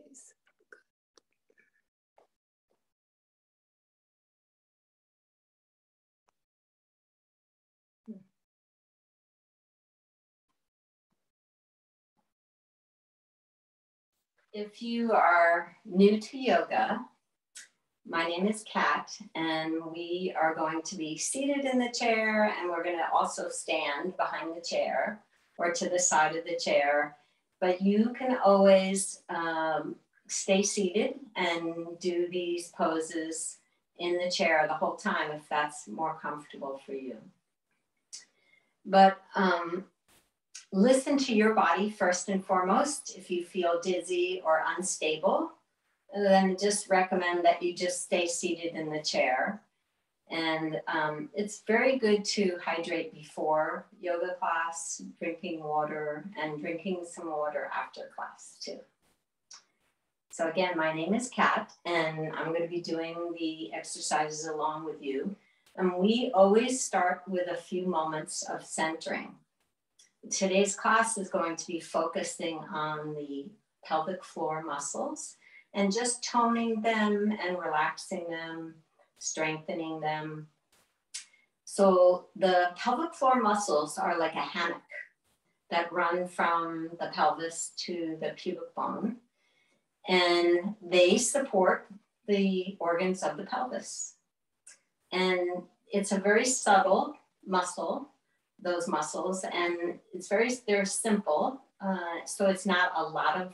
size. If you are new to yoga, my name is Kat, and we are going to be seated in the chair, and we're going to also stand behind the chair or to the side of the chair. But you can always stay seated and do these poses in the chair the whole time if that's more comfortable for you. But listen to your body first and foremost. If you feel dizzy or unstable, then just recommend that you just stay seated in the chair. And it's very good to hydrate before yoga class, drinking water, and drinking some water after class too. So again, my name is Kat, and I'm going to be doing the exercises along with you. And we always start with a few moments of centering. Today's class is going to be focusing on the pelvic floor muscles and just toning them and relaxing them, strengthening them. So the pelvic floor muscles are like a hammock that run from the pelvis to the pubic bone, and they support the organs of the pelvis. And it's a very subtle muscle, those muscles, and they're simple. So it's not a lot of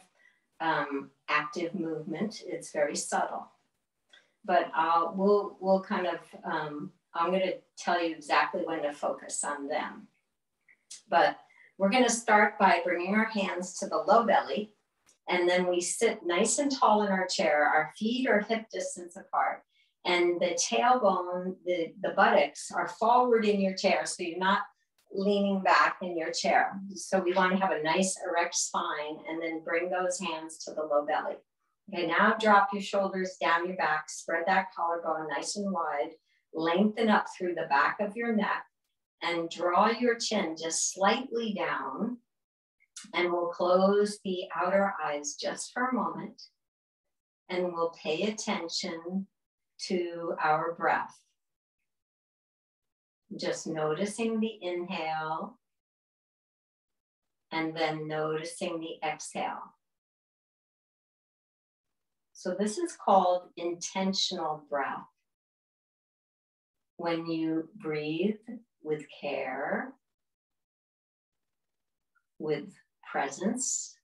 active movement. It's very subtle. But we'll kind of, I'm going to tell you exactly when to focus on them. But we're going to start by bringing our hands to the low belly, and then we sit nice and tall in our chair. Our feet are hip distance apart, and the tailbone, the buttocks are forward in your chair, so you're not leaning back in your chair. So we want to have a nice erect spine, and then bring those hands to the low belly. Okay, now drop your shoulders down your back, spread that collarbone nice and wide, lengthen up through the back of your neck, and draw your chin just slightly down, and we'll close the outer eyes just for a moment, and we'll pay attention to our breath. Just noticing the inhale, and then noticing the exhale. So this is called intentional breath. When you breathe with care, with presence,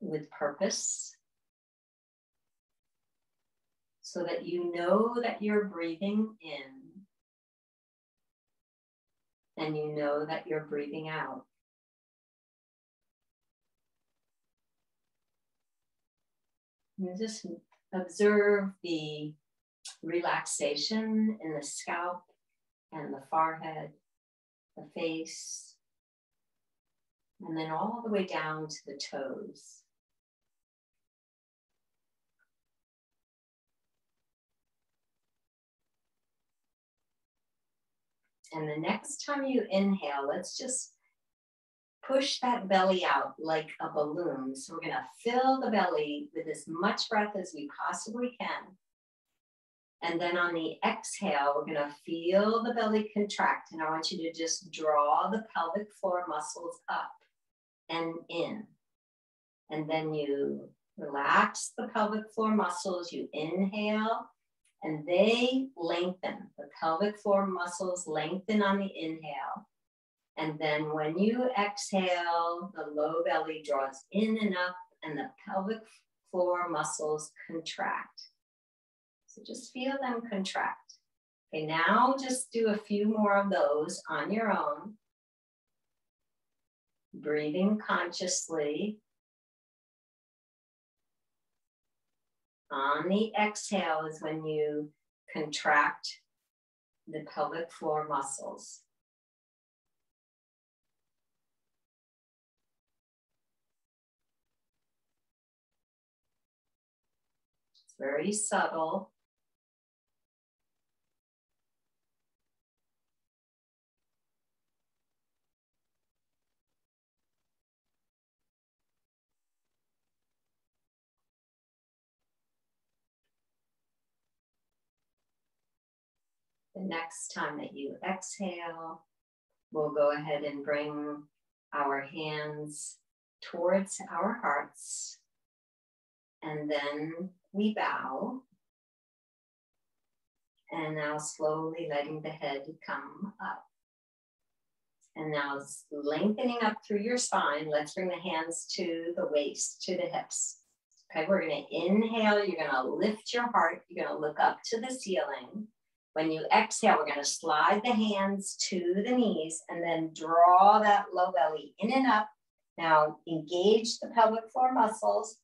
with purpose, so that you know that you're breathing in and you know that you're breathing out. And just observe the relaxation in the scalp and the forehead, the face, and then all the way down to the toes. And the next time you inhale, let's just push that belly out like a balloon. So we're going to fill the belly with as much breath as we possibly can. And then on the exhale, we're going to feel the belly contract. And I want you to just draw the pelvic floor muscles up and in. And then you relax the pelvic floor muscles. You inhale, and they lengthen. The pelvic floor muscles lengthen on the inhale. And then when you exhale, the low belly draws in and up, and the pelvic floor muscles contract. So just feel them contract. Okay, now just do a few more of those on your own. Breathing consciously. On the exhale is when you contract the pelvic floor muscles. It's very subtle. The next time that you exhale, we'll go ahead and bring our hands towards our hearts. And then we bow. And now slowly letting the head come up. And now lengthening up through your spine. Let's bring the hands to the waist, to the hips. Okay, we're going to inhale. You're going to lift your heart. You're going to look up to the ceiling. When you exhale, we're going to slide the hands to the knees and then draw that low belly in and up. Now engage the pelvic floor muscles.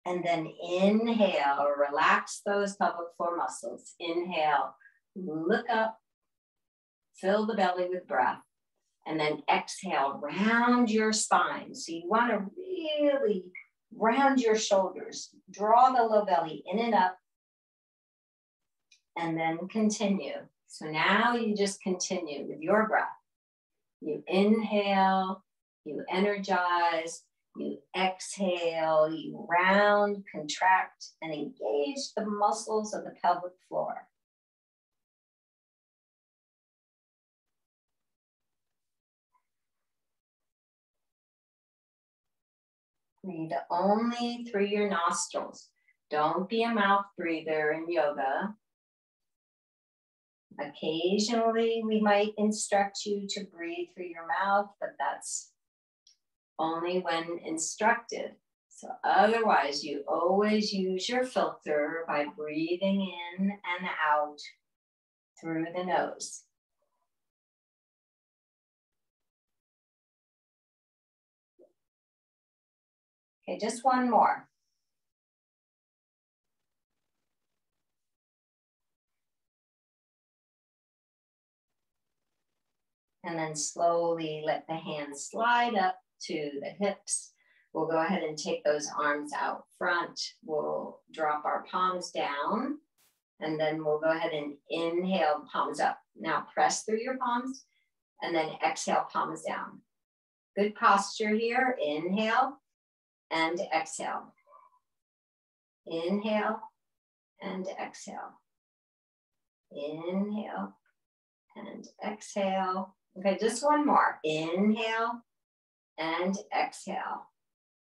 And then inhale, relax those pelvic floor muscles. Inhale, look up, fill the belly with breath. And then exhale, round your spine. So you want to really round your shoulders. Draw the low belly in and up. And then continue. So now you just continue with your breath. You inhale, you energize, you exhale, you round, contract, and engage the muscles of the pelvic floor. Breathe only through your nostrils. Don't be a mouth breather in yoga. Occasionally, we might instruct you to breathe through your mouth, but that's only when instructed. So otherwise, you always use your filter by breathing in and out through the nose. Okay, just one more. And then slowly let the hands slide up to the hips. We'll go ahead and take those arms out front. We'll drop our palms down. And then we'll go ahead and inhale, palms up. Now press through your palms and then exhale, palms down. Good posture here. Inhale and exhale. Inhale and exhale. Inhale and exhale. Okay, just one more. Inhale and exhale.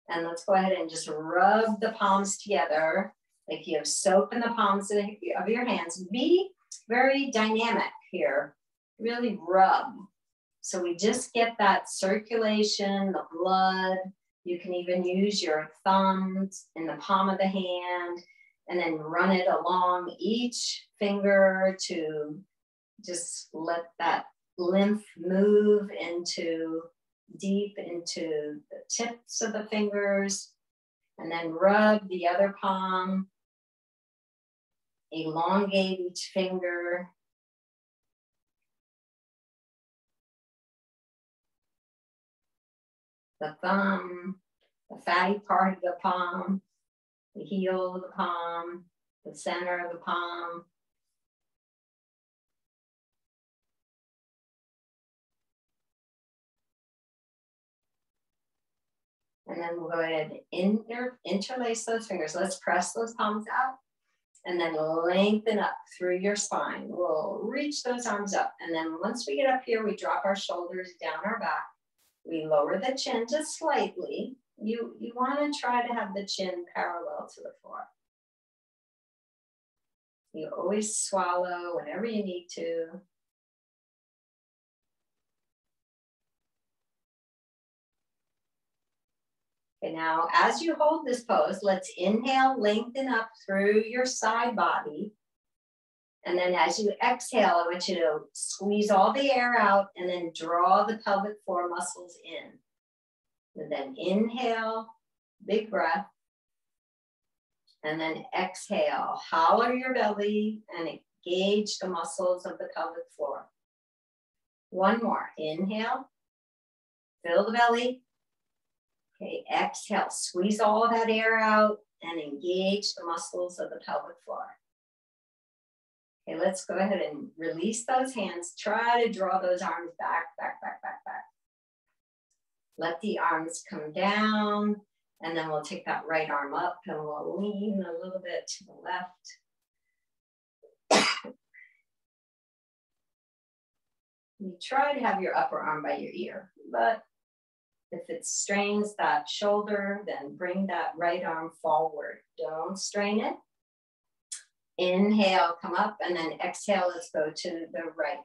And let's go ahead and just rub the palms together. Like you have soap in the palms of your hands. Be very dynamic here. Really rub. So we just get that circulation, the blood. You can even use your thumbs in the palm of the hand and then run it along each finger to just let that lymph move deep into the tips of the fingers, and then rub the other palm. Elongate each finger. The thumb, the fatty part of the palm, the heel of the palm, the center of the palm. And then we'll go ahead and interlace those fingers. Let's press those palms out and then lengthen up through your spine. We'll reach those arms up. And then once we get up here, we drop our shoulders down our back. We lower the chin just slightly. You want to try to have the chin parallel to the floor. You always swallow whenever you need to. Okay, now as you hold this pose, let's inhale, lengthen up through your side body. And then as you exhale, I want you to squeeze all the air out and then draw the pelvic floor muscles in. And then inhale, big breath. And then exhale, hollow your belly and engage the muscles of the pelvic floor. One more, inhale, fill the belly. Okay, exhale, squeeze all that air out and engage the muscles of the pelvic floor. Okay, let's go ahead and release those hands. Try to draw those arms back, back, back, back, back. Let the arms come down, and then we'll take that right arm up and we'll lean a little bit to the left. You try to have your upper arm by your ear, but if it strains that shoulder, then bring that right arm forward. Don't strain it. Inhale, come up, and then exhale, let's go to the right.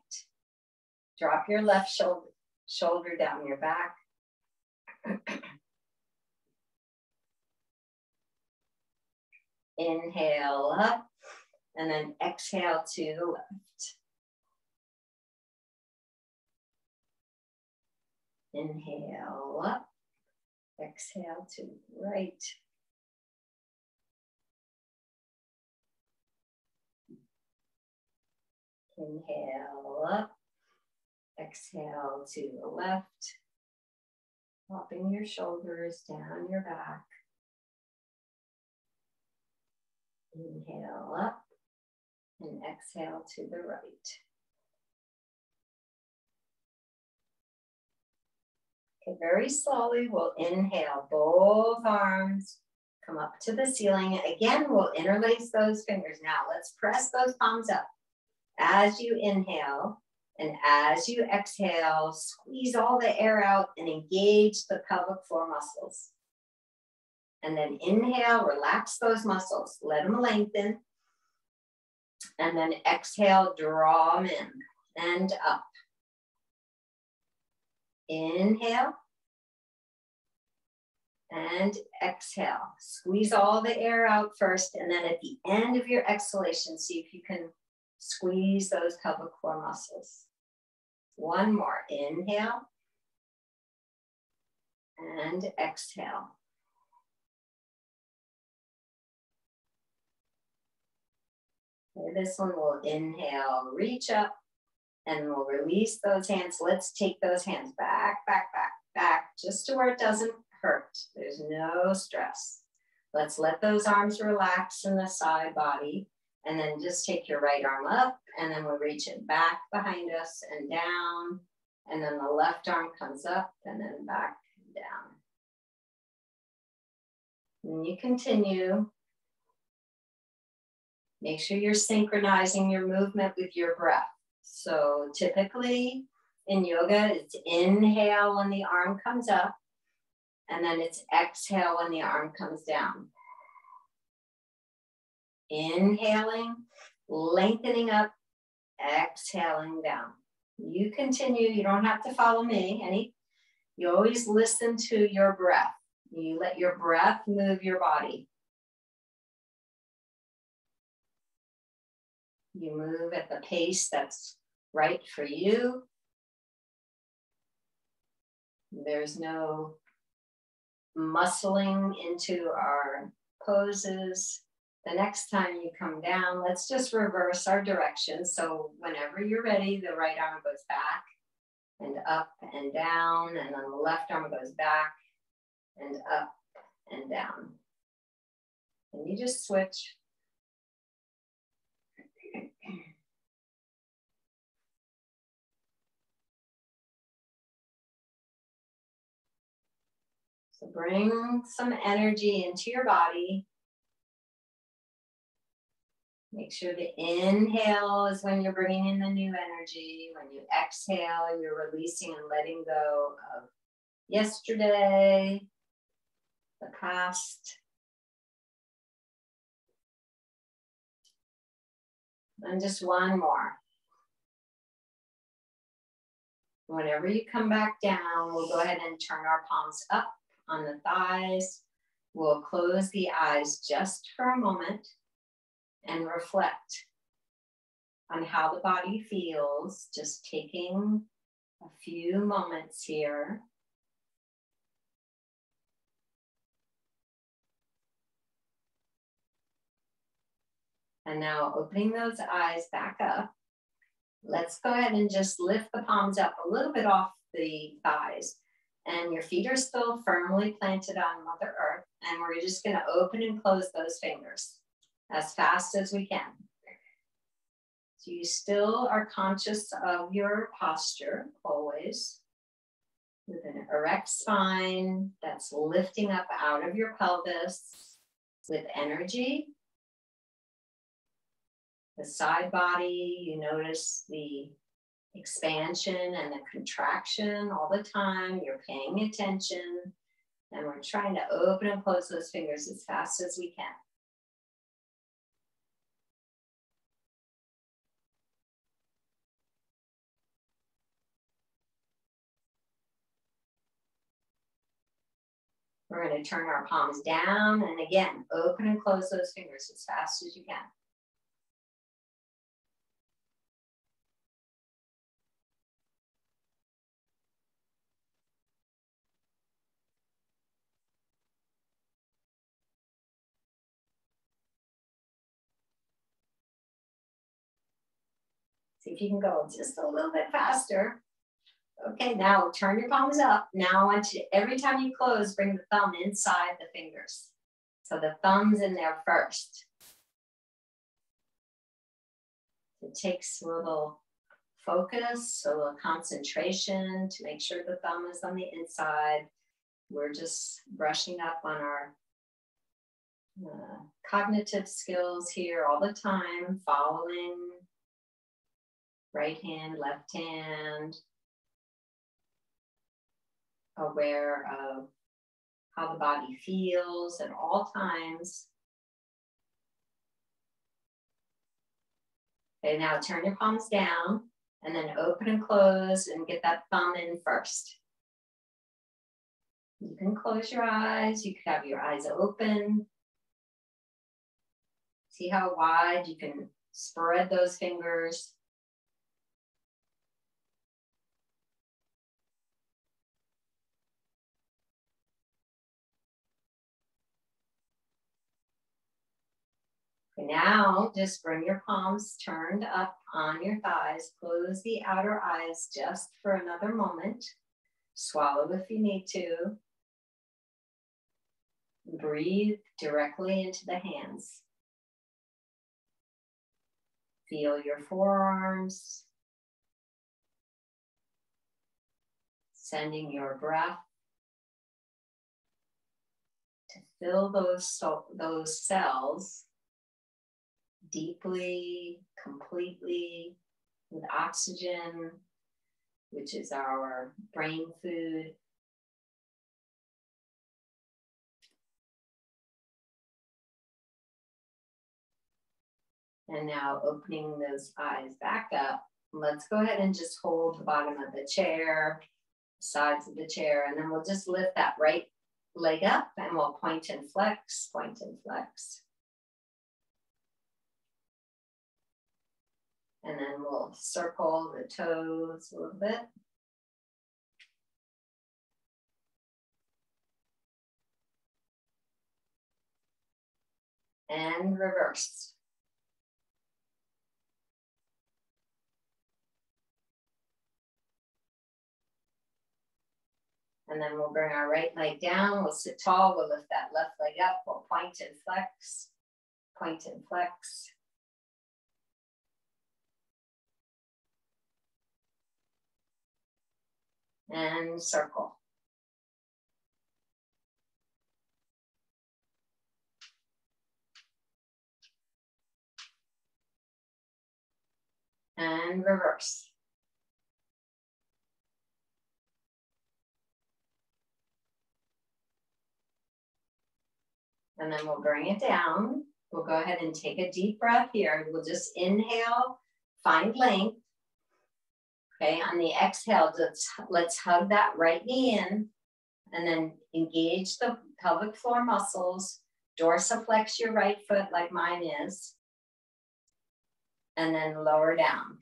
Drop your left shoulder down your back. Inhale up, and then exhale to the left. Inhale up, exhale to the right. Inhale up, exhale to the left. Dropping your shoulders down your back. Inhale up and exhale to the right. Okay, very slowly we'll inhale, both arms come up to the ceiling. Again, we'll interlace those fingers. Now let's press those palms up. As you inhale and as you exhale, squeeze all the air out and engage the pelvic floor muscles. And then inhale, relax those muscles, let them lengthen. And then exhale, draw them in and up. Inhale and exhale. Squeeze all the air out first, and then at the end of your exhalation, see if you can squeeze those pelvic floor muscles. One more. Inhale and exhale. Okay, this one will inhale, reach up, and we'll release those hands. Let's take those hands back, back, back, back, just to where it doesn't hurt. There's no stress. Let's let those arms relax in the side body, and then just take your right arm up, and then we'll reach it back behind us and down, and then the left arm comes up and then back and down. And you continue. Make sure you're synchronizing your movement with your breath. So typically in yoga, it's inhale when the arm comes up, and then it's exhale when the arm comes down. Inhaling, lengthening up, exhaling down. You continue, you don't have to follow me. You always listen to your breath. You let your breath move your body. You move at the pace that's right for you. There's no muscling into our poses. The next time you come down, let's just reverse our direction. So whenever you're ready, the right arm goes back and up and down, and then the left arm goes back and up and down. And you just switch. So bring some energy into your body. Make sure the inhale is when you're bringing in the new energy. When you exhale, you're releasing and letting go of yesterday, the past. And just one more. Whenever you come back down, we'll go ahead and turn our palms up on the thighs. We'll close the eyes just for a moment and reflect on how the body feels, just taking a few moments here. And now opening those eyes back up, let's go ahead and just lift the palms up a little bit off the thighs. And your feet are still firmly planted on Mother Earth. And we're just going to open and close those fingers as fast as we can. So you still are conscious of your posture always, with an erect spine that's lifting up out of your pelvis with energy. The side body, you notice the expansion and the contraction all the time. You're paying attention, and we're trying to open and close those fingers as fast as we can. We're going to turn our palms down, and again, open and close those fingers as fast as you can. See if you can go just a little bit faster. Okay, now turn your palms up. Now I want you, every time you close, bring the thumb inside the fingers. So the thumb's in there first. It takes a little focus, a little concentration to make sure the thumb is on the inside. We're just brushing up on our cognitive skills here all the time, following right hand, left hand, aware of how the body feels at all times. Okay, now turn your palms down and then open and close and get that thumb in first. You can close your eyes. You could have your eyes open. See how wide you can spread those fingers. Now, just bring your palms turned up on your thighs. Close the outer eyes just for another moment. Swallow if you need to. Breathe directly into the hands. Feel your forearms. Sending your breath to fill those cells deeply, completely with oxygen, which is our brain food. And now opening those eyes back up, let's go ahead and just hold the bottom of the chair, sides of the chair, and then we'll just lift that right leg up and we'll point and flex, point and flex. And then we'll circle the toes a little bit. And reverse. And then we'll bring our right leg down. We'll sit tall. We'll lift that left leg up. We'll point and flex, point and flex. And circle. And reverse. And then we'll bring it down. We'll go ahead and take a deep breath here. We'll just inhale, find length. Okay, on the exhale, let's hug that right knee in and then engage the pelvic floor muscles. Dorsiflex your right foot like mine is. And then lower down.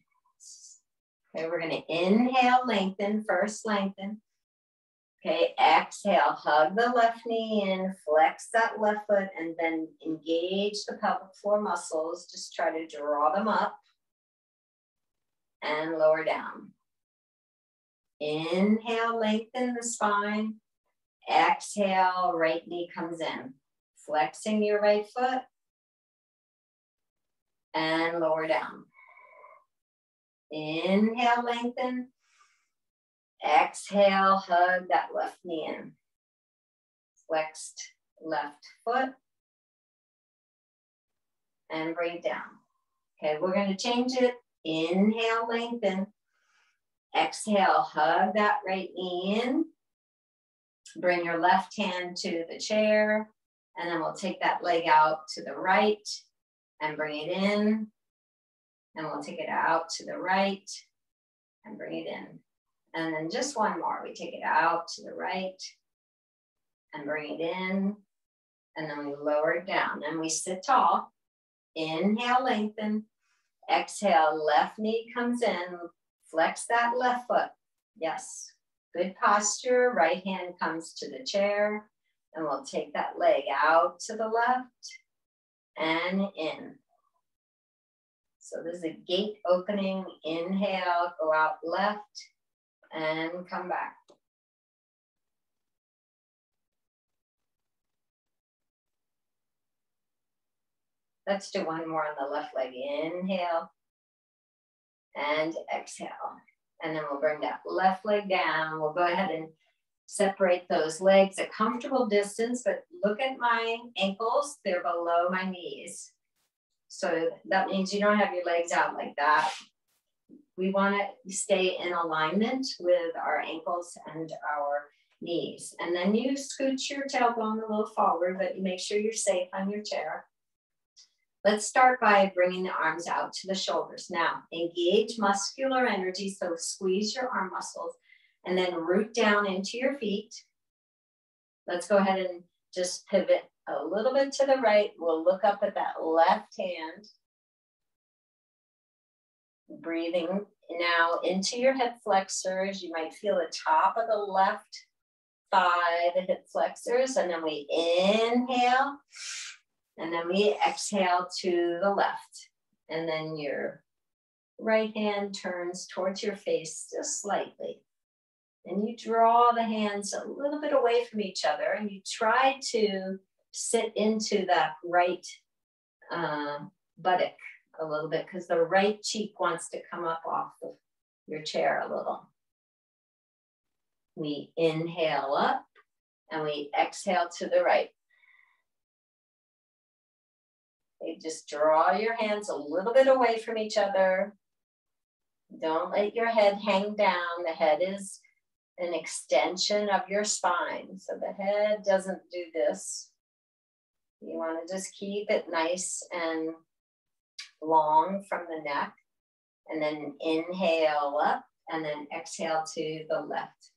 Okay, we're going to inhale, lengthen, first lengthen. Okay, exhale, hug the left knee in, flex that left foot, and then engage the pelvic floor muscles. Just try to draw them up and lower down. Inhale, lengthen the spine. Exhale, right knee comes in. Flexing your right foot and lower down. Inhale, lengthen. Exhale, hug that left knee in. Flexed left foot. And bring it down. Okay, we're going to change it. Inhale, lengthen. Exhale, hug that right knee in. Bring your left hand to the chair, and then we'll take that leg out to the right and bring it in. And we'll take it out to the right and bring it in. And then just one more. We take it out to the right and bring it in. And then we lower it down. And we sit tall. Inhale, lengthen. Exhale, left knee comes in. Flex that left foot. Yes. Good posture. Right hand comes to the chair. And we'll take that leg out to the left and in. So this is a gate opening. Inhale, go out left and come back. Let's do one more on the left leg. Inhale and exhale. And then we'll bring that left leg down. We'll go ahead and separate those legs a comfortable distance, but look at my ankles. They're below my knees. So that means you don't have your legs out like that. We want to stay in alignment with our ankles and our knees. And then you scoot your tailbone a little forward, but you make sure you're safe on your chair. Let's start by bringing the arms out to the shoulders. Now, engage muscular energy, so squeeze your arm muscles and then root down into your feet. Let's go ahead and just pivot a little bit to the right. We'll look up at that left hand. Breathing now into your hip flexors. You might feel the top of the left thigh, the hip flexors, and then we inhale. And then we exhale to the left. And then your right hand turns towards your face just slightly. And you draw the hands a little bit away from each other. And you try to sit into that right buttock a little bit, because the right cheek wants to come up off of your chair a little. We inhale up and we exhale to the right. Okay, just draw your hands a little bit away from each other. Don't let your head hang down. The head is an extension of your spine. So the head doesn't do this. You want to just keep it nice and long from the neck. And then inhale up and then exhale to the left.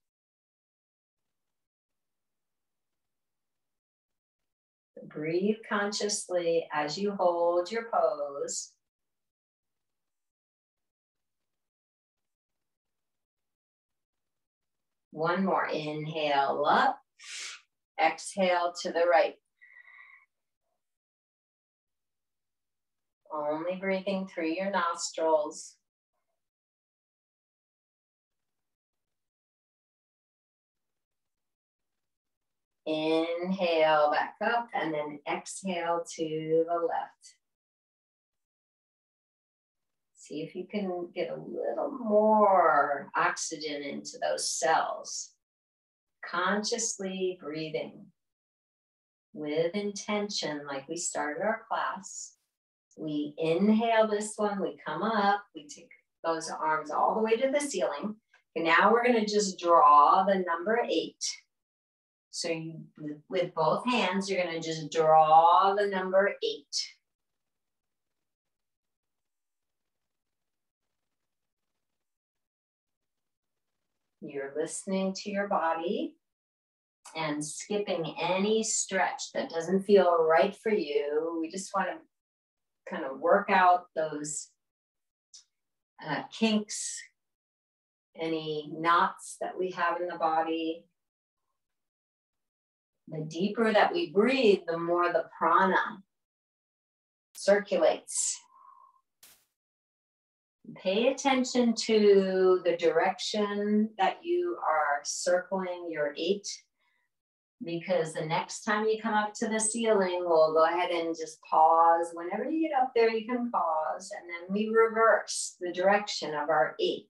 Breathe consciously as you hold your pose. One more. Inhale up. Exhale to the right. Only breathing through your nostrils. Inhale back up and then exhale to the left. See if you can get a little more oxygen into those cells. Consciously breathing with intention, like we started our class. We inhale this one, we come up, we take those arms all the way to the ceiling. And now we're going to just draw the number 8. So you, with both hands, you're going to just draw the number 8. You're listening to your body and skipping any stretch that doesn't feel right for you. We just want to kind of work out those kinks, any knots that we have in the body. The deeper that we breathe, the more the prana circulates. Pay attention to the direction that you are circling your 8, because the next time you come up to the ceiling, we'll go ahead and just pause. Whenever you get up there, you can pause, and then we reverse the direction of our 8.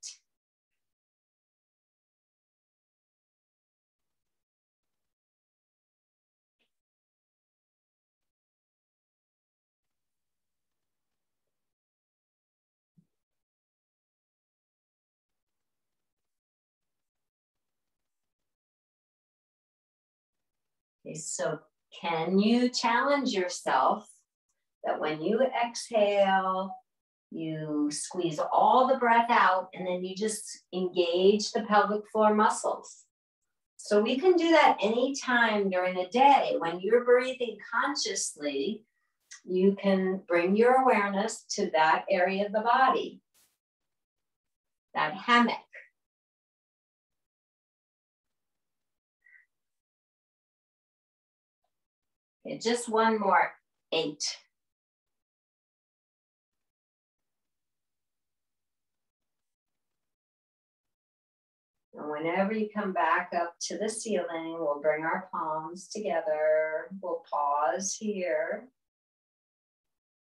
Okay, so can you challenge yourself that when you exhale, you squeeze all the breath out and then you just engage the pelvic floor muscles. So we can do that anytime during the day. When you're breathing consciously, you can bring your awareness to that area of the body, that hammock. Okay, just one more, 8. And whenever you come back up to the ceiling, we'll bring our palms together. We'll pause here.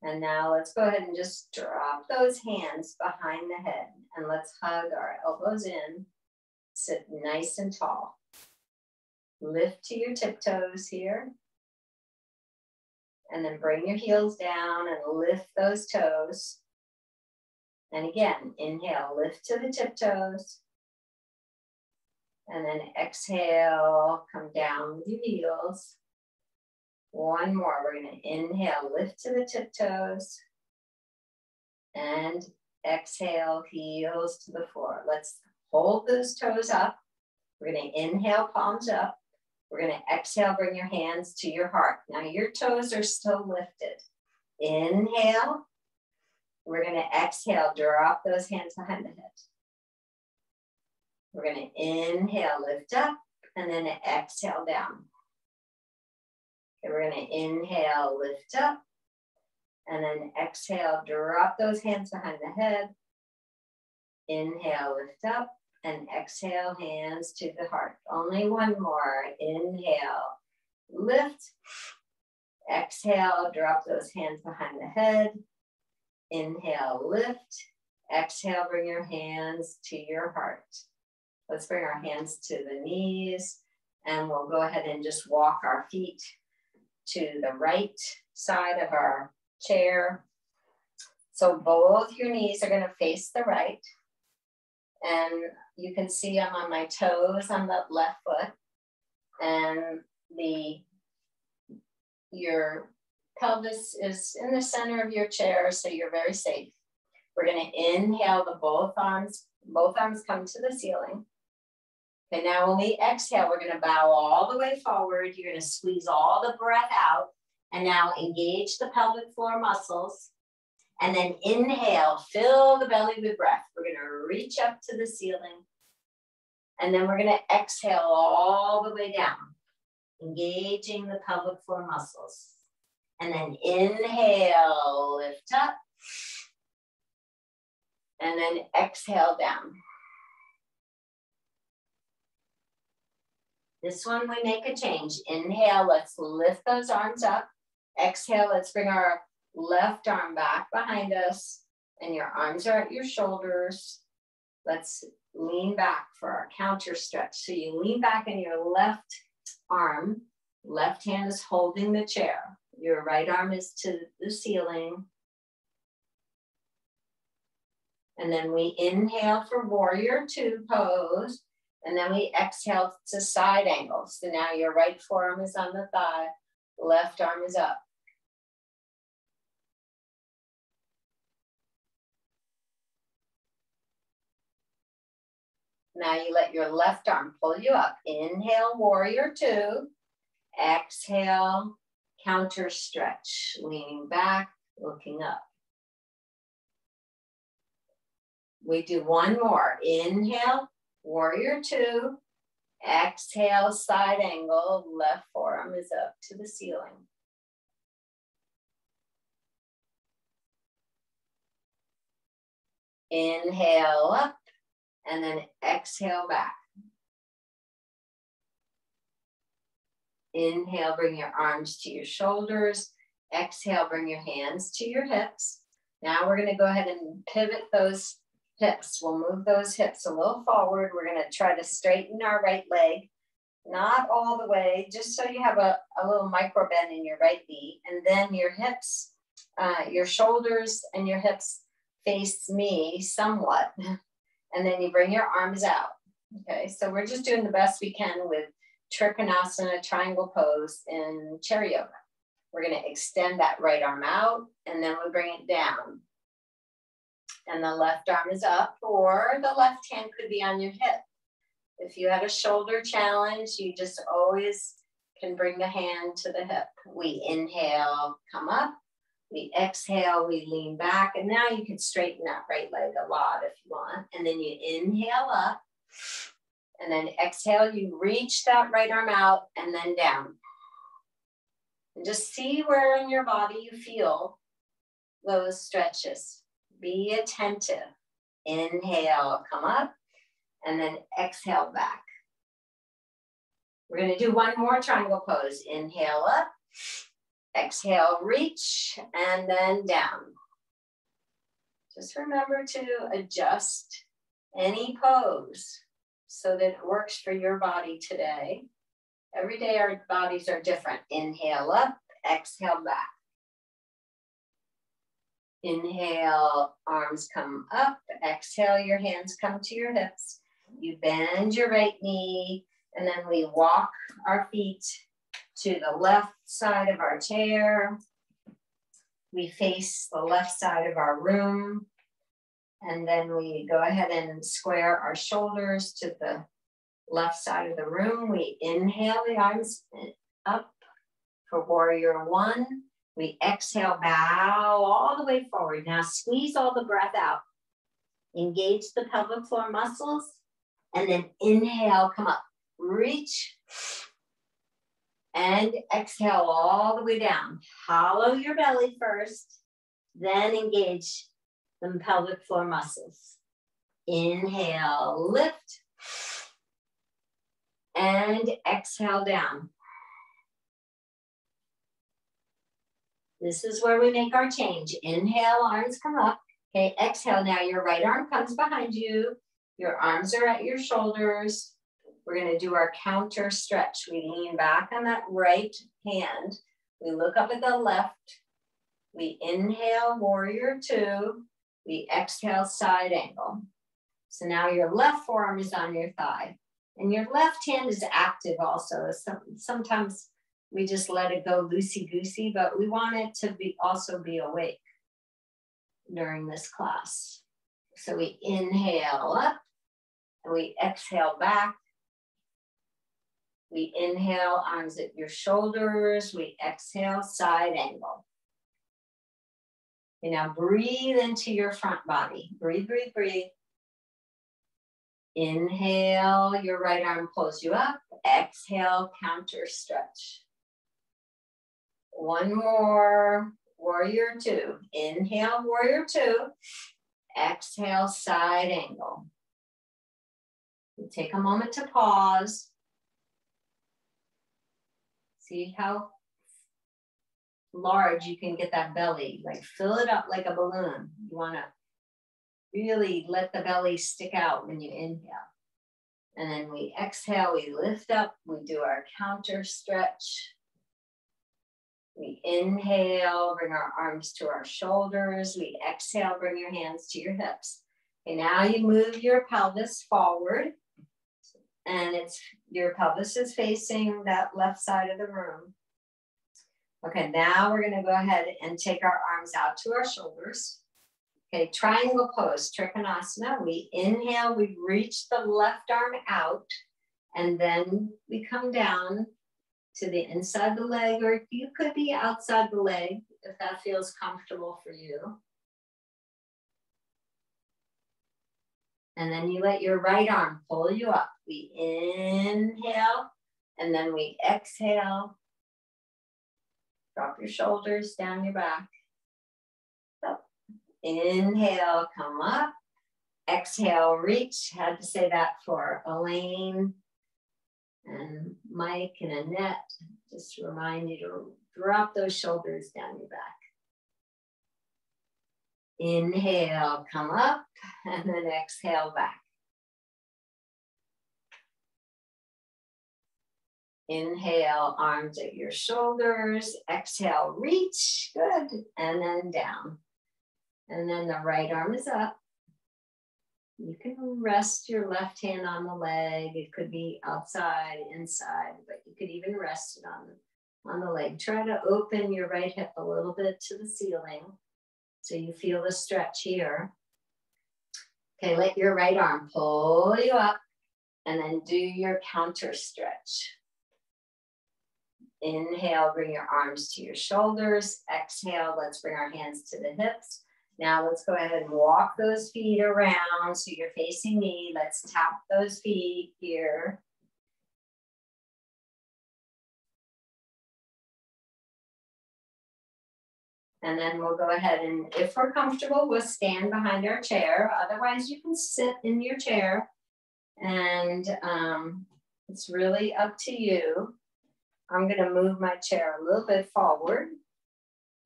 And now let's go ahead and just drop those hands behind the head. And let's hug our elbows in. Sit nice and tall. Lift to your tiptoes here. And then bring your heels down and lift those toes. And again, inhale, lift to the tiptoes. And then exhale, come down with your heels. One more, we're gonna inhale, lift to the tiptoes. And exhale, heels to the floor. Let's hold those toes up. We're gonna inhale, palms up. We're gonna exhale, bring your hands to your heart. Now your toes are still lifted. Inhale. We're gonna exhale, drop those hands behind the head. We're going to inhale, lift up, and then exhale down. Okay, we're going to inhale, lift up, and then exhale, drop those hands behind the head. Inhale, lift up, and exhale, hands to the heart. Only one more. Inhale, lift. Exhale, drop those hands behind the head. Inhale, lift. Exhale, bring your hands to your heart. Let's bring our hands to the knees, and we'll go ahead and just walk our feet to the right side of our chair. So both your knees are going to face the right. And you can see I'm on my toes on the left foot. And your pelvis is in the center of your chair, so you're very safe. We're going to inhale the both arms come to the ceiling. Okay, now when we exhale, we're going to bow all the way forward. You're going to squeeze all the breath out and now engage the pelvic floor muscles. And then inhale, fill the belly with breath. We're going to reach up to the ceiling. And then we're going to exhale all the way down, engaging the pelvic floor muscles. And then inhale, lift up. And then exhale down. This one we make a change. Inhale, let's lift those arms up. Exhale, let's bring our left arm back behind us. And your arms are at your shoulders. Let's lean back for our counter stretch. So you lean back in your left arm. Left hand is holding the chair. Your right arm is to the ceiling. And then we inhale for warrior two pose. And then we exhale to side angle. So now your right forearm is on the thigh, left arm is up. Now you let your left arm pull you up. Inhale, warrior two. Exhale, counter stretch, leaning back, looking up. We do one more. Inhale, warrior two. Exhale, side angle, left forearm is up to the ceiling. Inhale up, and then exhale back. Inhale, bring your arms to your shoulders. Exhale, bring your hands to your hips. Now we're going to go ahead and pivot those hips. We'll move those hips a little forward. We're going to try to straighten our right leg, not all the way, just so you have a little micro bend in your right knee. And then your hips, your shoulders and your hips face me somewhat. And then you bring your arms out. Okay, so we're just doing the best we can with Trikonasana triangle pose in chair yoga. We're going to extend that right arm out and then we bring it down. And the left arm is up, or the left hand could be on your hip. If you have a shoulder challenge, you just always can bring the hand to the hip. We inhale, come up. We exhale, we lean back. And now you can straighten that right leg a lot if you want. And then you inhale up. And then exhale, you reach that right arm out and then down. And just see where in your body you feel those stretches. Be attentive. Inhale, come up, and then exhale back. We're going to do one more triangle pose. Inhale up, exhale, reach, and then down. Just remember to adjust any pose so that it works for your body today. Every day our bodies are different. Inhale up, exhale back. Inhale, arms come up. Exhale, your hands come to your hips. You bend your right knee, and then we walk our feet to the left side of our chair. We face the left side of our room, and then we go ahead and square our shoulders to the left side of the room. We inhale the arms up for warrior one. We exhale, bow all the way forward. Now squeeze all the breath out. Engage the pelvic floor muscles. And then inhale, come up. Reach. And exhale all the way down. Hollow your belly first. Then engage the pelvic floor muscles. Inhale, lift. And exhale down. This is where we make our change. Inhale, arms come up. Okay, exhale. Now your right arm comes behind you. Your arms are at your shoulders. We're going to do our counter stretch. We lean back on that right hand. We look up at the left. We inhale, warrior two. We exhale, side angle. So now your left forearm is on your thigh. And your left hand is active also. Sometimes we just let it go loosey-goosey, but we want it to also be awake during this class. So we inhale up, and we exhale back. We inhale, arms at your shoulders. We exhale, side angle. Okay, now breathe into your front body. Breathe, breathe, breathe. Inhale, your right arm pulls you up. Exhale, counter stretch. One more, warrior two. Inhale, warrior two. Exhale, side angle. You take a moment to pause. See how large you can get that belly. Like fill it up like a balloon. You want to really let the belly stick out when you inhale. And then we exhale, we lift up, we do our counter stretch. We inhale, bring our arms to our shoulders. We exhale, bring your hands to your hips. Okay, now you move your pelvis forward. And your pelvis is facing that left side of the room. Okay, now we're gonna go ahead and take our arms out to our shoulders. Okay, triangle pose, Trikonasana. We inhale, we reach the left arm out, and then we come down to the inside of the leg, or you could be outside the leg if that feels comfortable for you. And then you let your right arm pull you up. We inhale, and then we exhale. Drop your shoulders down your back. Up. Inhale, come up. Exhale, reach. Had to say that for Elaine and Mike and Annette. Just to remind you to drop those shoulders down your back. Inhale, come up, and then exhale back. Inhale, arms at your shoulders. Exhale, reach. Good. And then down. And then the right arm is up. You can rest your left hand on the leg. It could be outside, inside, but you could even rest it on the leg. Try to open your right hip a little bit to the ceiling so you feel the stretch here. Okay, let your right arm pull you up and then do your counter stretch. Inhale, bring your arms to your shoulders. Exhale, let's bring our hands to the hips. Now let's go ahead and walk those feet around so you're facing me. Let's tap those feet here. And then we'll go ahead and, if we're comfortable, we'll stand behind our chair. Otherwise, you can sit in your chair. And it's really up to you. I'm going to move my chair a little bit forward,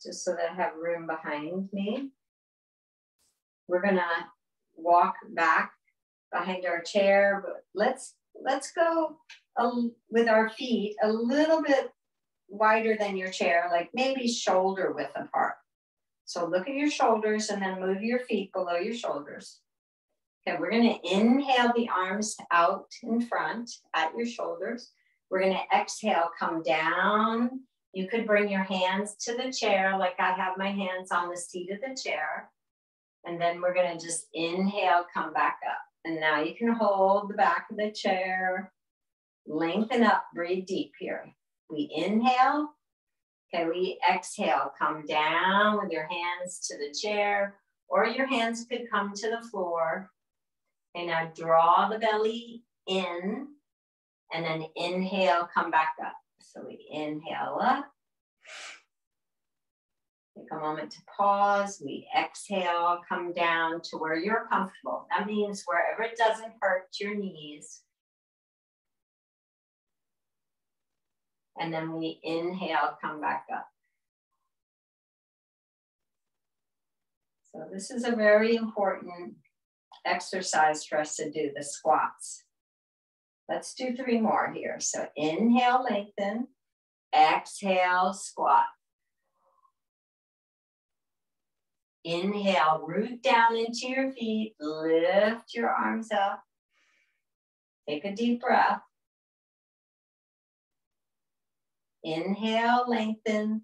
just so that I have room behind me. We're going to walk back behind our chair, but let's go with our feet a little bit wider than your chair, like maybe shoulder width apart. So look at your shoulders and then move your feet below your shoulders. Okay, we're going to inhale the arms out in front at your shoulders. We're going to exhale, come down. You could bring your hands to the chair like I have my hands on the seat of the chair. And then we're going to just inhale, come back up. And now you can hold the back of the chair, lengthen up, breathe deep here. We inhale. Okay, we exhale, come down with your hands to the chair, or your hands could come to the floor. Okay, now draw the belly in, and then inhale, come back up. So we inhale up. Take a moment to pause. We exhale, come down to where you're comfortable. That means wherever it doesn't hurt your knees. And then we inhale, come back up. So this is a very important exercise for us to do, the squats. Let's do 3 more here. So inhale, lengthen. Exhale, squat. Inhale, root down into your feet. Lift your arms up. Take a deep breath. Inhale, lengthen.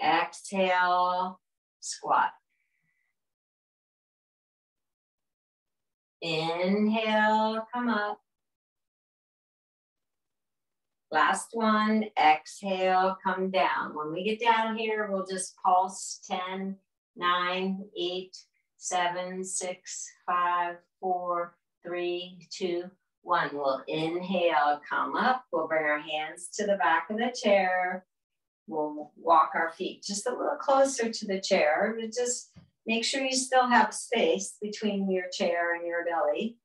Exhale, squat. Inhale, come up. Last one, exhale, come down. When we get down here, we'll just pulse 10, 9, 8, 7, 6, 5, 4, 3, 2, 1. We'll inhale, come up. We'll bring our hands to the back of the chair. We'll walk our feet just a little closer to the chair, but just make sure you still have space between your chair and your belly.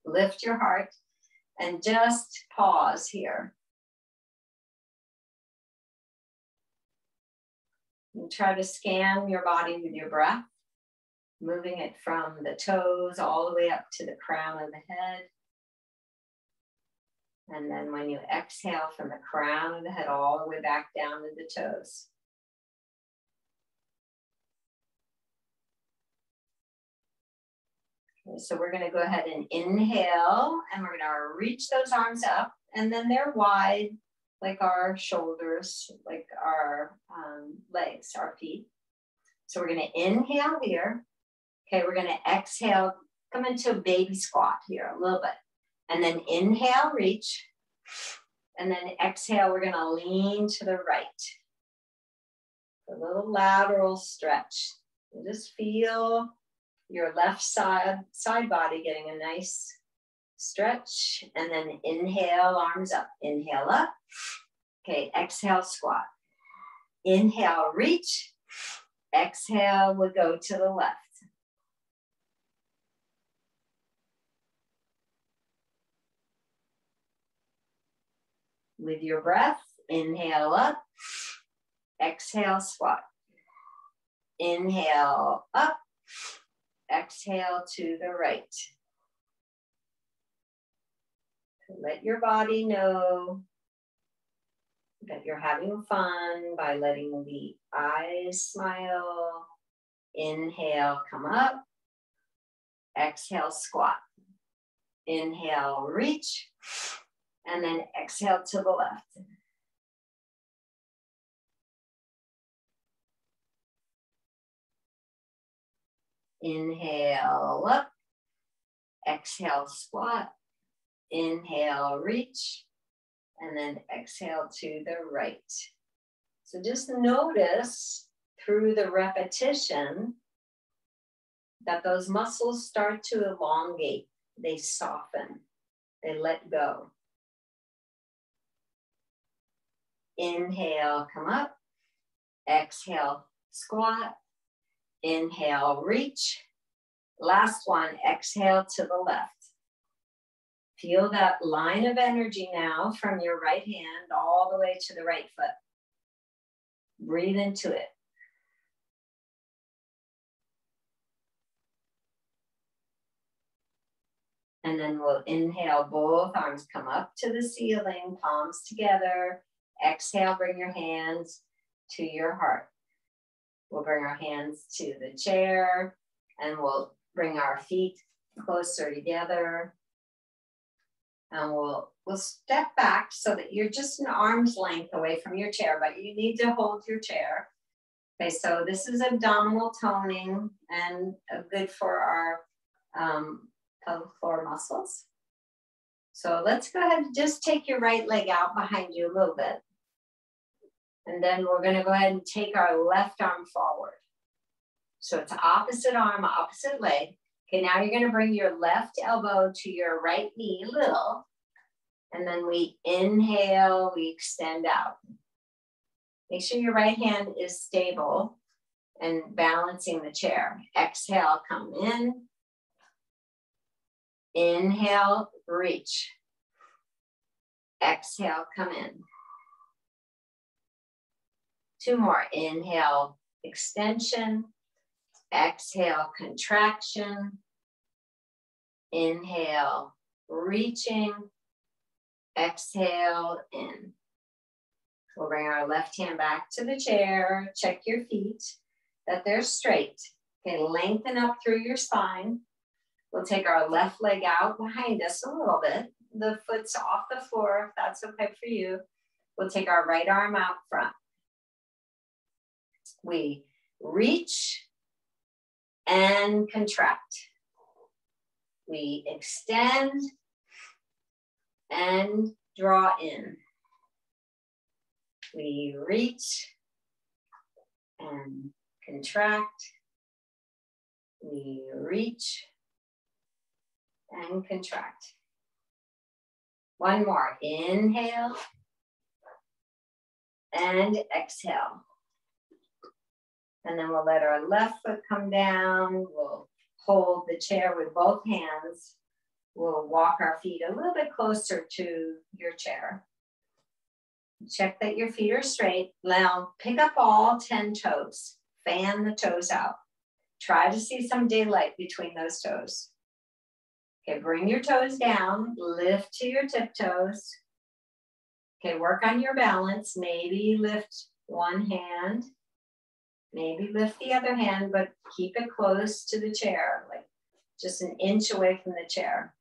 Lift your heart and just pause here. And try to scan your body with your breath, moving it from the toes all the way up to the crown of the head. And then when you exhale, from the crown of the head all the way back down to the toes. Okay, so we're going to go ahead and inhale, and we're going to reach those arms up, and then they're wide, like our shoulders, like our legs, our feet. So we're going to inhale here. Okay, we're going to exhale, come into a baby squat here a little bit. And then inhale, reach. And then exhale, we're going to lean to the right. A little lateral stretch. And just feel your left side body getting a nice stretch. And then inhale, arms up. Inhale up. Okay, exhale, squat. Inhale, reach. Exhale, we'll go to the left. With your breath, inhale up. Exhale, squat. Inhale up. Exhale to the right. Let your body know that you're having fun by letting the eyes smile. Inhale, come up. Exhale, squat. Inhale, reach. And then exhale to the left. Inhale, up. Exhale, squat. Inhale, reach. And then exhale to the right. So just notice through the repetition that those muscles start to elongate. They soften. They let go. Inhale, come up. Exhale, squat. Inhale, reach. Last one, exhale to the left. Feel that line of energy now from your right hand all the way to the right foot. Breathe into it. And then we'll inhale, both arms come up to the ceiling, palms together. Exhale, bring your hands to your heart. We'll bring our hands to the chair and we'll bring our feet closer together. And we'll step back so that you're just an arm's length away from your chair, but you need to hold your chair. Okay, so this is abdominal toning and good for our pelvic floor muscles. So let's go ahead and just take your right leg out behind you a little bit. And then we're gonna go ahead and take our left arm forward. So it's opposite arm, opposite leg. Okay, now you're gonna bring your left elbow to your right knee a little. And then we inhale, we extend out. Make sure your right hand is stable and balancing the chair. Exhale, come in. Inhale, reach. Exhale, come in. Two more. Inhale, extension. Exhale, contraction. Inhale, reaching. Exhale, in. We'll bring our left hand back to the chair. Check your feet, that they're straight. Okay, lengthen up through your spine. We'll take our left leg out behind us a little bit. The foot's off the floor, if that's okay for you. We'll take our right arm out front. We reach and contract. We extend and draw in. We reach and contract. We reach and contract. One more. Inhale and exhale. And then we'll let our left foot come down. We'll hold the chair with both hands. We'll walk our feet a little bit closer to your chair. Check that your feet are straight. Now pick up all 10 toes. Fan the toes out. Try to see some daylight between those toes. Okay, bring your toes down. Lift to your tiptoes. Okay, work on your balance. Maybe lift one hand. Maybe lift the other hand, but keep it close to the chair, like just an inch away from the chair.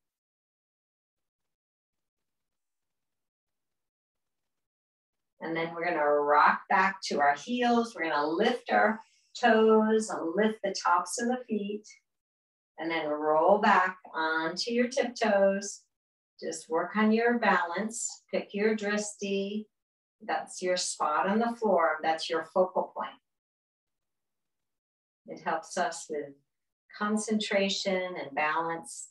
And then we're gonna rock back to our heels. We're gonna lift our toes and lift the tops of the feet. And then roll back onto your tiptoes. Just work on your balance. Pick your drishti. That's your spot on the floor. That's your focal point. It helps us with concentration and balance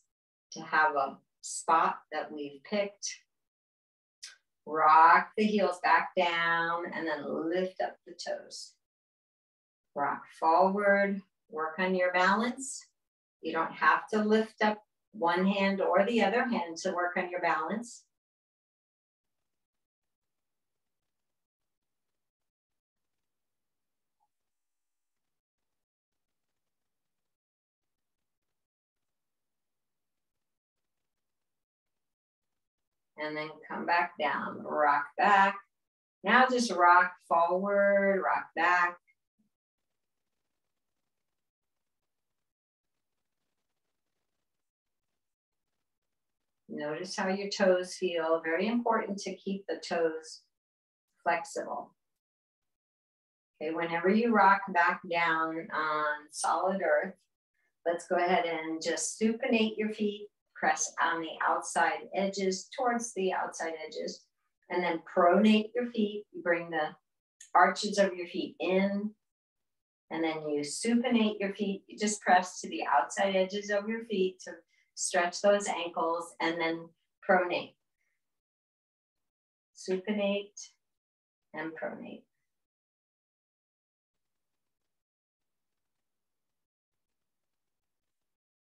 to have a spot that we've picked. Rock the heels back down and then lift up the toes. Rock forward, work on your balance. You don't have to lift up one hand or the other hand to work on your balance. And then come back down, rock back. Now just rock forward, rock back. Notice how your toes feel. Very important to keep the toes flexible. Okay, whenever you rock back down on solid earth, let's go ahead and just supinate your feet, press on the outside edges, towards the outside edges, and then pronate your feet. You bring the arches of your feet in, and then you supinate your feet. You just press to the outside edges of your feet to stretch those ankles, and then pronate. Supinate and pronate.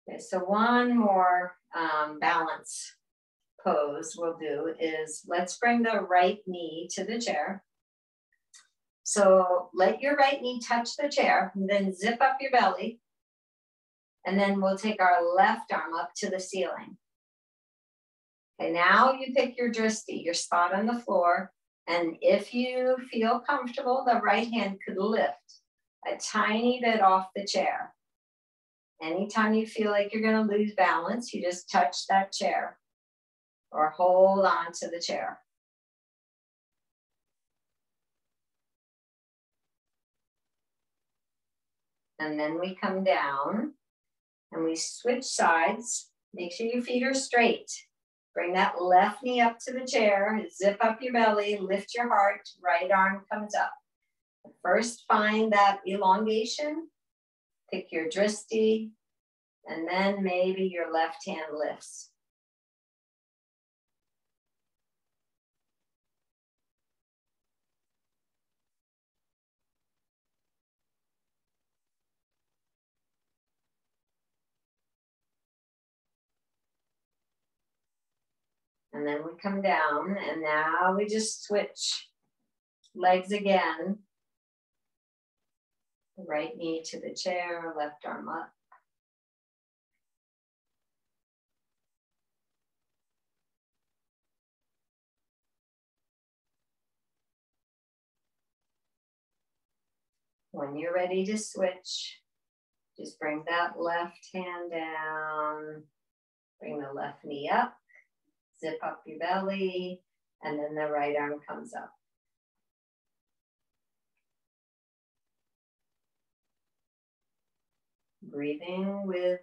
Okay, so one more balance pose we'll do is, let's bring the right knee to the chair. So let your right knee touch the chair, and then zip up your belly. And then we'll take our left arm up to the ceiling. Okay, now you pick your drishti, your spot on the floor. And if you feel comfortable, the right hand could lift a tiny bit off the chair. Anytime you feel like you're going to lose balance, you just touch that chair or hold on to the chair. And then we come down and we switch sides. Make sure your feet are straight. Bring that left knee up to the chair, zip up your belly, lift your heart, right arm comes up. First, find that elongation. Pick your drishti, and then maybe your left hand lifts. And then we come down, and now we just switch legs again. Right knee to the chair, left arm up. When you're ready to switch, just bring that left hand down, bring the left knee up, zip up your belly, and then the right arm comes up. Breathing with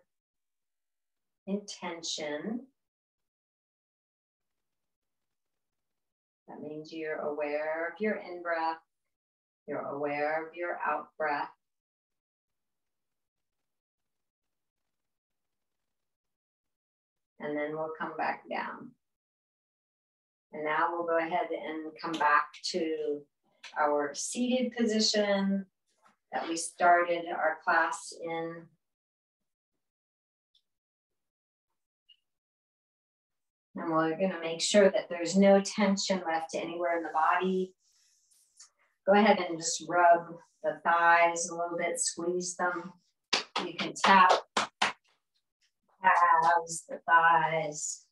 intention. That means you're aware of your in-breath, you're aware of your out-breath. And then we'll come back down. And now we'll go ahead and come back to our seated position that we started our class in. And we're going to make sure that there's no tension left anywhere in the body. Go ahead and just rub the thighs a little bit, squeeze them. You can tap calves, the thighs,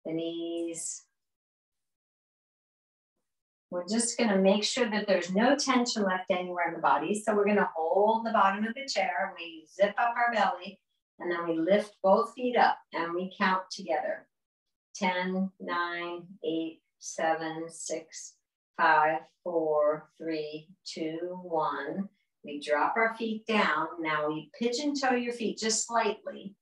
the knees. We're just going to make sure that there's no tension left anywhere in the body. So we're going to hold the bottom of the chair. We zip up our belly, and then we lift both feet up, and we count together. 10, 9, 8, 7, 6, 5, 4, 3, 2, 1. We drop our feet down. Now we pigeon toe your feet just slightly.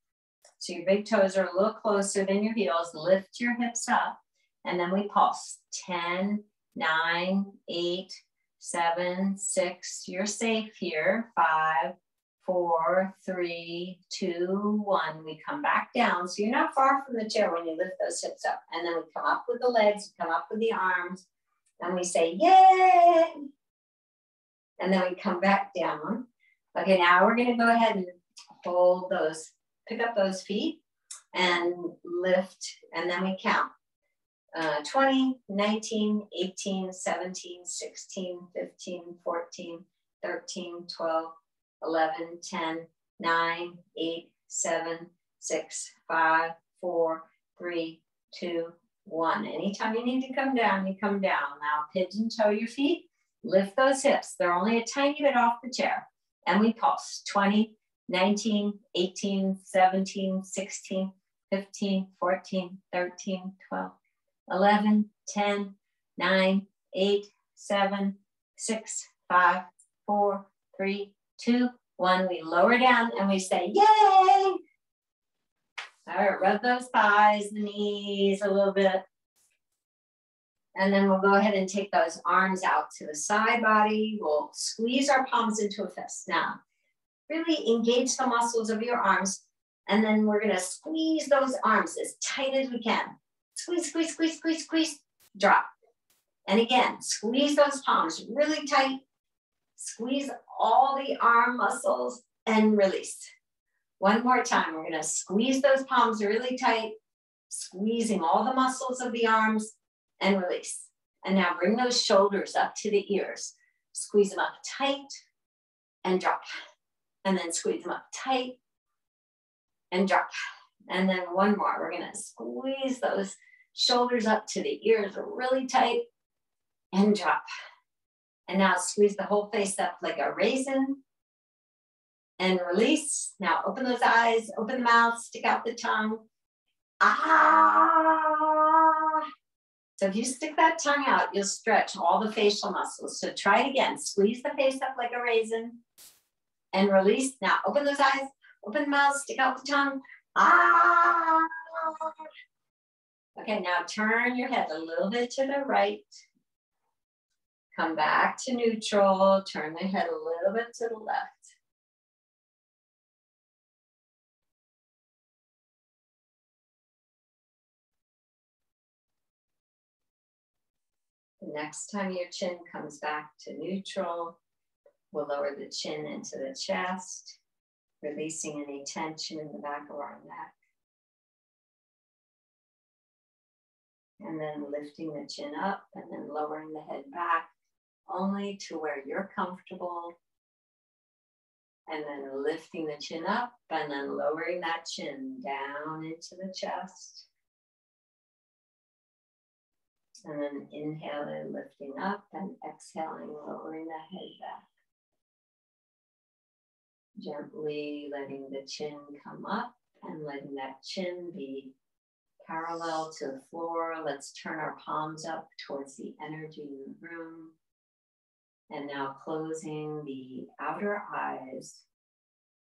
So your big toes are a little closer than your heels. Lift your hips up, and then we pulse. 10, 9, 8, 7, 6. You're safe here. 5, 4, 3, 2, 1. We come back down. So you're not far from the chair when you lift those hips up. And then we come up with the legs, come up with the arms, and we say, yay! And then we come back down. Okay, now we're gonna go ahead and hold those, pick up those feet and lift, and then we count. 20, 19, 18, 17, 16, 15, 14, 13, 12, 11, 10, 9, 8, 7, 6, 5, 4, 3, 2, 1. Anytime you need to come down, you come down. Now pigeon toe your feet, lift those hips. They're only a tiny bit off the chair. And we pulse. 20, 19, 18, 17, 16, 15, 14, 13, 12, 11, 10, 9, 8, 7, 6, 5, 4, 3, 2, 1. We lower down and we say, yay! All right, rub those thighs, the knees a little bit. And then we'll go ahead and take those arms out to the side body. We'll squeeze our palms into a fist. Now, really engage the muscles of your arms. And then we're gonna squeeze those arms as tight as we can. Squeeze, squeeze, squeeze, squeeze, squeeze, drop. And again, squeeze those palms really tight. Squeeze all the arm muscles and release. One more time, we're gonna squeeze those palms really tight, squeezing all the muscles of the arms and release. And now bring those shoulders up to the ears. Squeeze them up tight and drop. And then squeeze them up tight and drop. And then one more, we're gonna squeeze those shoulders up to the ears really tight and drop. And now squeeze the whole face up like a raisin and release. Now open those eyes, open the mouth, stick out the tongue. Ah. So if you stick that tongue out, you'll stretch all the facial muscles. So try it again. Squeeze the face up like a raisin and release. Now open those eyes, open the mouth, stick out the tongue. Ah. Okay, now turn your head a little bit to the right. Come back to neutral. Turn the head a little bit to the left. The next time your chin comes back to neutral, we'll lower the chin into the chest, releasing any tension in the back of our neck. And then lifting the chin up and then lowering the head back only to where you're comfortable. And then lifting the chin up and then lowering that chin down into the chest. And then inhaling, lifting up, and exhaling, lowering the head back. Gently letting the chin come up and letting that chin be parallel to the floor. Let's turn our palms up towards the energy in the room. And now closing the outer eyes,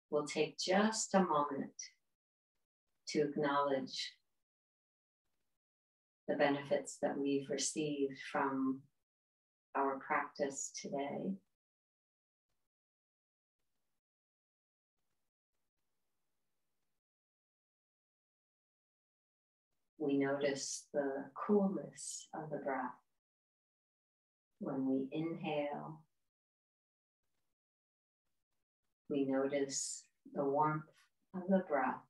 we'll take just a moment to acknowledge the benefits that we've received from our practice today. We notice the coolness of the breath when we inhale. We notice the warmth of the breath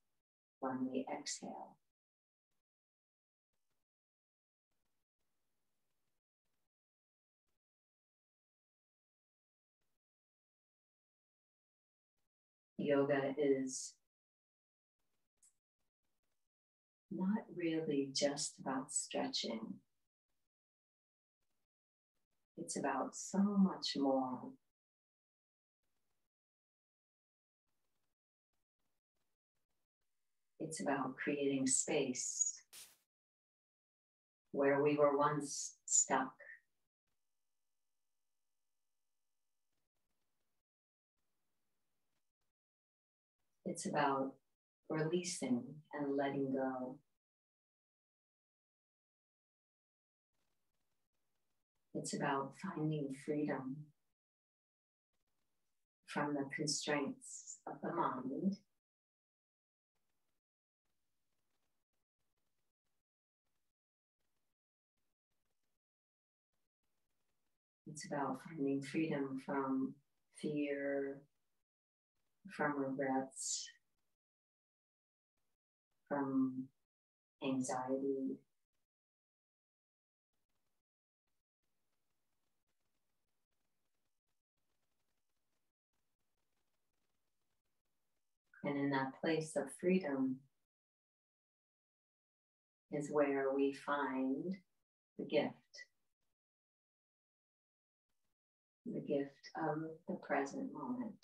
when we exhale. Yoga is not really just about stretching. It's about so much more. It's about creating space where we were once stuck. It's about releasing and letting go. It's about finding freedom from the constraints of the mind. It's about finding freedom from fear, from regrets, from anxiety. And in that place of freedom is where we find the gift of the present moment.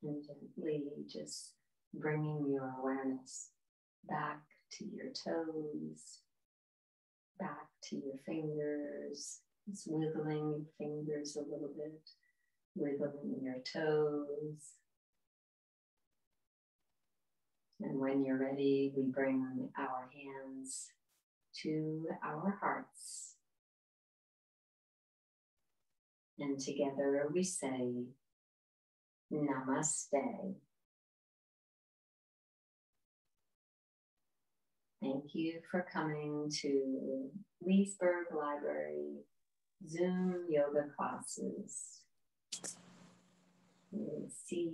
And gently just bringing your awareness back to your toes, back to your fingers, just wiggling your fingers a little bit, wiggling your toes. And when you're ready, we bring our hands to our hearts. And together we say, Namaste. Thank you for coming to Leesburg Library Zoom yoga classes. See